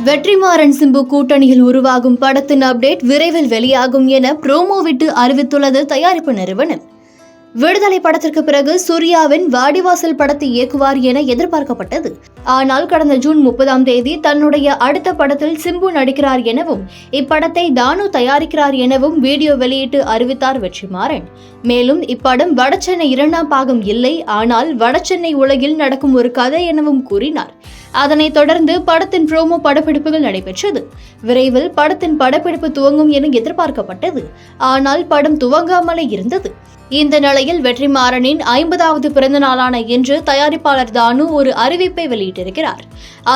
வெற்றிமாறன் சிம்பு கூட்டணியில் உருவாகும் படத்தின் அப்டேட் விரைவில் வெளியாகும் என ப்ரோமோ விட்டு அறிவித்துள்ளது தயாரிப்பு நிறுவனம். விடுதலை படத்திற்கு பிறகு சூர்யாவின் வாடிவாசல் படத்தை இயக்குவார் என எதிர்பார்க்கப்பட்டது. ஆனால் கடந்த ஜூன் 30 தன்னுடைய அடுத்த படத்தில் சிம்பு நடிக்கிறார் எனவும் இப்படத்தை தானு தயாரிக்கிறார் எனவும் வீடியோ வெளியிட்டு அறிவித்தார் வெற்றிமாறன். மேலும் இப்படம் வடசென்னை 2ஆம் பாகம் இல்லை, ஆனால் வடசென்னை உலகில் நடக்கும் ஒரு கதை எனவும் கூறினார். அதனைத் தொடர்ந்து படத்தின் ப்ரோமோ படப்பிடிப்புகள் நடைபெற்றது. விரைவில் படத்தின் படப்பிடிப்பு துவங்கும் என எதிர்பார்க்கப்பட்டது. ஆனால் படம் துவங்காமலே இருந்தது. இந்த நிலையில் வெற்றிமாறனின் 50வது பிறந்த நாளான இன்று தயாரிப்பாளர் தானு ஒரு அறிவிப்பை வெளியிட்டிருக்கிறார்.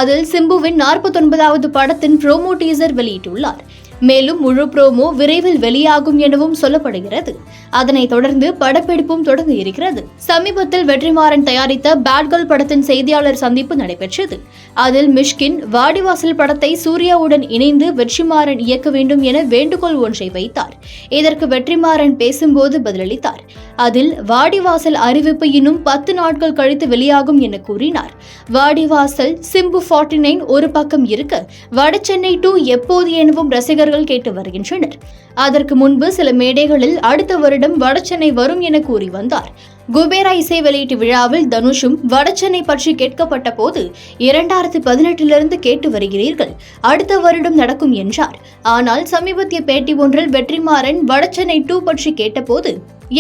அதில் சிம்புவின் 49வது படத்தின் ப்ரோமோ டீசர் வெளியிட்டுள்ளார். மேலும் முழு ப்ரோமோ விரைவில் வெளியாகும் எனவும் சொல்லப்படுகிறது. அதனைத் தொடர்ந்து படப்பிடிப்பும் தொடங்க இருக்கிறது. சமீபத்தில் வெற்றிமாறன் தயாரித்த பேட் கேர்ள் படத்தின் செய்தியாளர் சந்திப்பு நடைபெற்றது. அதில் மிஷ்கின் வாடிவாசல் படத்தை சூர்யாவுடன் இணைந்து வெற்றிமாறன் இயக்க வேண்டும் என வேண்டுகோள் ஒன்றை வைத்தார். இதற்கு வெற்றிமாறன் பேசும்போது பதிலளித்தார். அதில் வாடிவாசல் அறிவிப்பு இன்னும் 10 நாட்கள் கழித்து வெளியாகும் என கூறினார். வாடிவாசல் சிம்பு 49 ஒரு பக்கம் இருக்க, வடசென்னை 2 எப்போது எனவும் ரசிகர்கள் கேட்டு வருகின்றனர். அதற்கு முன்பு சில மேடைகளில் அடுத்த வருடம் வடசென்னை வரும் என கூறி வந்தார். குபேரா இசை வெளியீட்டு விழாவில் தனுஷும் வடசென்னை பற்றி கேட்கப்பட்ட போது 2018 கேட்டு வருகிறீர்கள், அடுத்த வருடம் நடக்கும் என்றார். ஆனால் சமீபத்திய பேட்டி ஒன்றில் வெற்றிமாறன் வடசென்னை 2 பற்றி கேட்டபோது,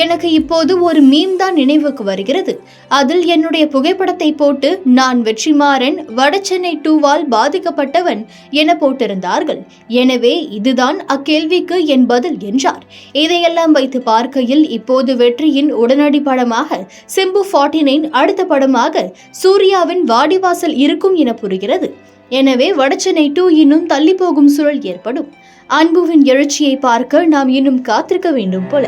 எனக்கு இப்போது ஒரு மீம் தான் நினைவுக்கு வருகிறது. அதில் என்னுடைய புகைப்படத்தை போட்டு நான் வெற்றிமாறன் வடசென்னை 2வால் பாதிக்கப்பட்டவன் என போட்டிருந்தார்கள். எனவே இதுதான் அக்கேள்விக்கு என் பதில் என்றார். இதையெல்லாம் வைத்து பார்க்கையில் இப்போது வெற்றியின் உடனடி படமாக சிம்பு 49 அடுத்த படமாக சூர்யாவின் வாடிவாசல் இருக்கும் என புரிகிறது. எனவே வடசென்னை 2 இன்னும் தள்ளி போகும் சூழல் ஏற்படும். அன்புவின் எழுச்சியை பார்க்க நாம் இன்னும் காத்திருக்க வேண்டும் போல.